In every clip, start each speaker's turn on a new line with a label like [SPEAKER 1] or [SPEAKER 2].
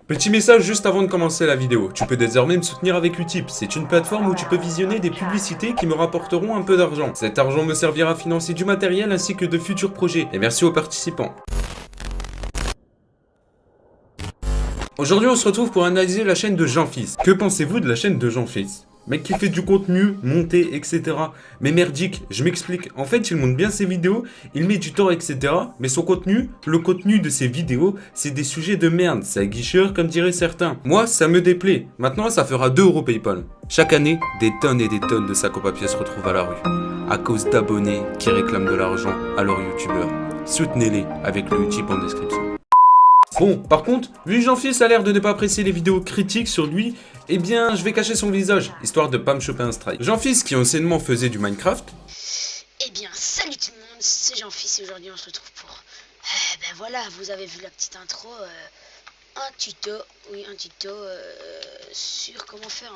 [SPEAKER 1] Petit message juste avant de commencer la vidéo, tu peux désormais me soutenir avec Utip, c'est une plateforme où tu peux visionner des publicités qui me rapporteront un peu d'argent. Cet argent me servira à financer du matériel ainsi que de futurs projets, et merci aux participants. Aujourd'hui on se retrouve pour analyser la chaîne de Jeanfils. Que pensez-vous de la chaîne de Jeanfils ? Mec qui fait du contenu, monté, etc. Mais merdique, je m'explique. En fait, il monte bien ses vidéos, il met du temps, etc. Mais son contenu, le contenu de ses vidéos, c'est des sujets de merde. C'est aguicheur, comme diraient certains. Moi, ça me déplaît. Maintenant, ça fera 2 € PayPal. Chaque année, des tonnes et des tonnes de sacs en papier se retrouvent à la rue. À cause d'abonnés qui réclament de l'argent à leurs youtubeurs. Soutenez-les avec le Utip en description. Bon, par contre, vu que Jeanfils a l'air de ne pas apprécier les vidéos critiques sur lui, eh bien, je vais cacher son visage, histoire de pas me choper un strike. Jeanfils, qui anciennement faisait du Minecraft.
[SPEAKER 2] Eh bien, salut tout le monde, c'est Jeanfils et aujourd'hui on se retrouve pour... ben voilà, vous avez vu la petite intro, un tuto sur comment faire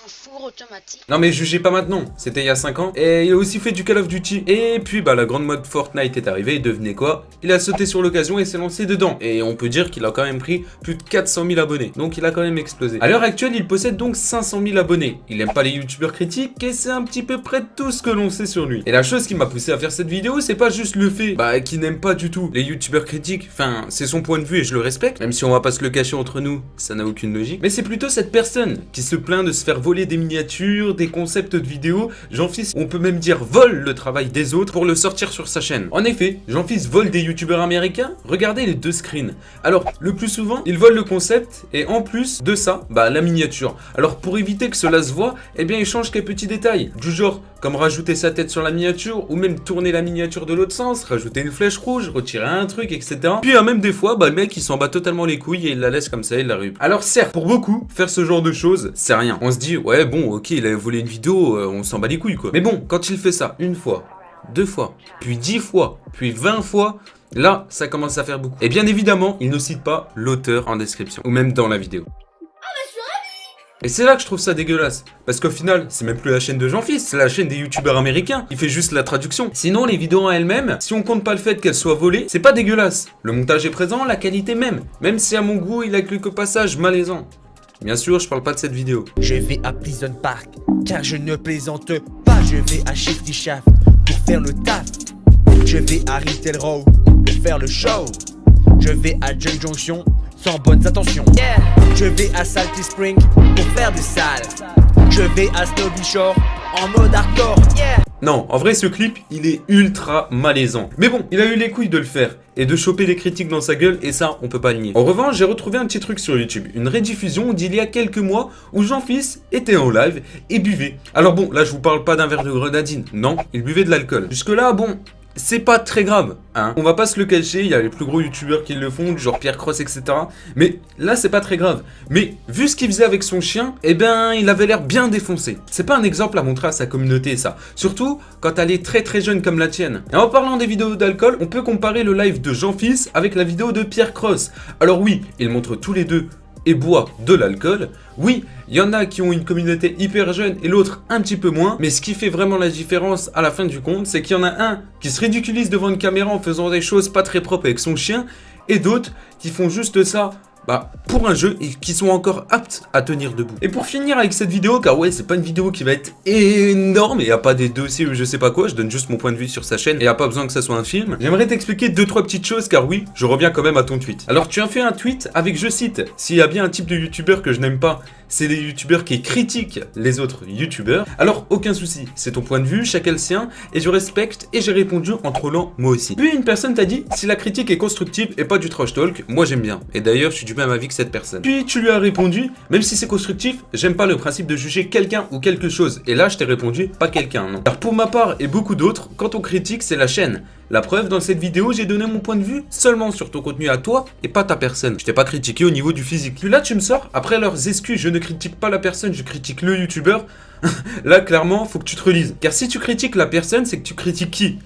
[SPEAKER 2] un four automatique.
[SPEAKER 1] Non mais jugez pas maintenant, c'était il y a 5 ans. Et il a aussi fait du Call of Duty. Et puis bah la grande mode Fortnite est arrivée et devenez quoi? Il a sauté sur l'occasion et s'est lancé dedans. Et on peut dire qu'il a quand même pris plus de 400 000 abonnés. Donc il a quand même explosé. À l'heure actuelle, il possède donc 500 000 abonnés. Il aime pas les youtubeurs critiques et c'est un petit peu près tout ce que l'on sait sur lui. Et la chose qui m'a poussé à faire cette vidéo, c'est pas juste le fait qu'il n'aime pas du tout les youtubeurs critiques. Enfin, c'est son point de vue et je le respecte. Même si on va pas se le cacher entre nous, ça n'a aucune logique. Mais c'est plutôt cette personne qui se plaint de se faire voler des miniatures, des concepts de vidéos. Jeanfils, on peut même dire, vole le travail des autres pour le sortir sur sa chaîne. En effet, Jeanfils vole des youtubeurs américains. Regardez les 2 screens. Alors, le plus souvent, il vole le concept et en plus de ça, la miniature. Alors, pour éviter que cela se voit, eh bien, il change quelques petits détails. Du genre, comme rajouter sa tête sur la miniature ou même tourner la miniature de l'autre sens, rajouter une flèche rouge, retirer un truc, etc. Puis, même des fois, le mec, il s'en bat totalement les couilles et il la laisse comme ça, il la rue. Alors, certes, pour beaucoup, faire ce genre de choses, c'est rien. On se dit, ouais, bon, ok, il a volé une vidéo, on s'en bat les couilles, quoi. Mais bon, quand il fait ça une fois, 2 fois, puis 10 fois, puis 20 fois, là, ça commence à faire beaucoup. Et bien évidemment, il ne cite pas l'auteur en description, ou même dans la vidéo. Et c'est là que je trouve ça dégueulasse. Parce qu'au final, c'est même plus la chaîne de Jeanfils, c'est la chaîne des youtubeurs américains. Il fait juste la traduction. Sinon, les vidéos en elles-mêmes, si on compte pas le fait qu'elles soient volées, c'est pas dégueulasse. Le montage est présent, la qualité même. Même si à mon goût, il a quelques passages malaisants. Bien sûr, je parle pas de cette vidéo.
[SPEAKER 3] Je vais à Prison Park, car je ne plaisante pas. Je vais à Shifty Shaft pour faire le taf. Je vais à Retail Row pour faire le show. Je vais à Junk Junction sans bonnes intentions. Yeah. Je vais à Salty Spring pour faire du sale. Je vais à Snobby Shore en mode hardcore. Yeah.
[SPEAKER 1] Non, en vrai ce clip, il est ultra malaisant. Mais bon, il a eu les couilles de le faire et de choper les critiques dans sa gueule et ça, on peut pas le nier. En revanche, j'ai retrouvé un petit truc sur YouTube, une rediffusion d'il y a quelques mois où Jeanfils était en live et buvait. Alors bon, là je vous parle pas d'un verre de grenadine, non, il buvait de l'alcool. Jusque là, bon... c'est pas très grave, hein. On va pas se le cacher, il y a les plus gros youtubeurs qui le font, du genre Pierre Cross, etc. Mais là, c'est pas très grave. Mais vu ce qu'il faisait avec son chien, eh ben, il avait l'air bien défoncé. C'est pas un exemple à montrer à sa communauté, ça. Surtout quand elle est très très jeune comme la tienne. Et en parlant des vidéos d'alcool, on peut comparer le live de Jeanfils avec la vidéo de Pierre Cross. Alors oui, ils montrent tous les deux et boit de l'alcool. Oui, il y en a qui ont une communauté hyper jeune et l'autre un petit peu moins, mais ce qui fait vraiment la différence à la fin du compte, c'est qu'il y en a un qui se ridiculise devant une caméra en faisant des choses pas très propres avec son chien, et d'autres qui font juste ça pour un jeu et qui sont encore aptes à tenir debout. Et pour finir avec cette vidéo, car ouais, c'est pas une vidéo qui va être énorme, et y a pas des dossiers ou je sais pas quoi, je donne juste mon point de vue sur sa chaîne et y a pas besoin que ça soit un film. J'aimerais t'expliquer 2-3 petites choses, car oui, je reviens quand même à ton tweet. Alors tu as fait un tweet avec, je cite, s'il y a bien un type de youtubeur que je n'aime pas, c'est les youtubeurs qui critiquent les autres youtubeurs. Alors aucun souci, c'est ton point de vue, chacun le sien, et je respecte, et j'ai répondu en trollant moi aussi. Puis une personne t'a dit, si la critique est constructive et pas du trash talk, moi j'aime bien. Et d'ailleurs, je suis du même avis que cette personne. Puis tu lui as répondu, même si c'est constructif, j'aime pas le principe de juger quelqu'un ou quelque chose. Et là, je t'ai répondu, pas quelqu'un, non. Car pour ma part et beaucoup d'autres, quand on critique, c'est la chaîne. La preuve, dans cette vidéo, j'ai donné mon point de vue seulement sur ton contenu à toi et pas ta personne. Je t'ai pas critiqué au niveau du physique. Puis là, tu me sors, après leurs excuses, je ne critique pas la personne, je critique le youtubeur. Là, clairement, faut que tu te relises. Car si tu critiques la personne, c'est que tu critiques qui?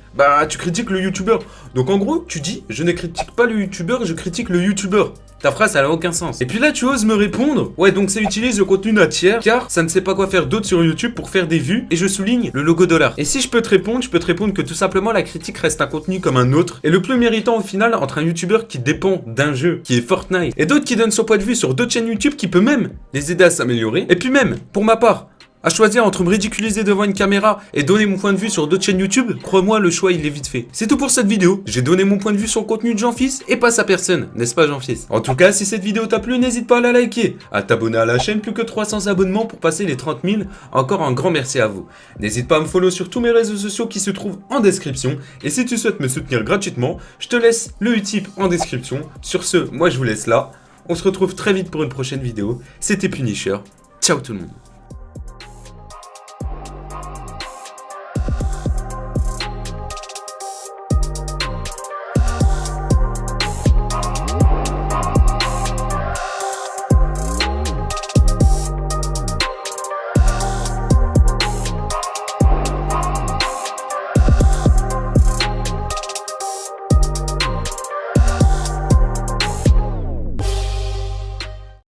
[SPEAKER 1] Tu critiques le youtubeur. Donc en gros, tu dis, je ne critique pas le youtubeur, je critique le youtubeur. Ta phrase, elle a aucun sens. Et puis là, tu oses me répondre, ouais, donc ça utilise le contenu d'un tiers, car ça ne sait pas quoi faire d'autre sur YouTube pour faire des vues, et je souligne le logo $. Et si je peux te répondre que tout simplement la critique reste un contenu comme un autre, et le plus méritant au final entre un YouTuber qui dépend d'un jeu, qui est Fortnite, et d'autres qui donnent son point de vue sur d'autres chaînes YouTube qui peut même les aider à s'améliorer. Et puis même, pour ma part, à choisir entre me ridiculiser devant une caméra et donner mon point de vue sur d'autres chaînes YouTube, crois-moi, le choix il est vite fait. C'est tout pour cette vidéo, j'ai donné mon point de vue sur le contenu de Jean-Fils et pas sa personne, n'est-ce pas Jean-Fils? En tout cas, si cette vidéo t'a plu, n'hésite pas à la liker, à t'abonner à la chaîne, plus que 300 abonnements pour passer les 30 000, encore un grand merci à vous. N'hésite pas à me follow sur tous mes réseaux sociaux qui se trouvent en description, et si tu souhaites me soutenir gratuitement, je te laisse le Utip en description. Sur ce, moi je vous laisse là, on se retrouve très vite pour une prochaine vidéo, c'était Punisher, ciao tout le monde.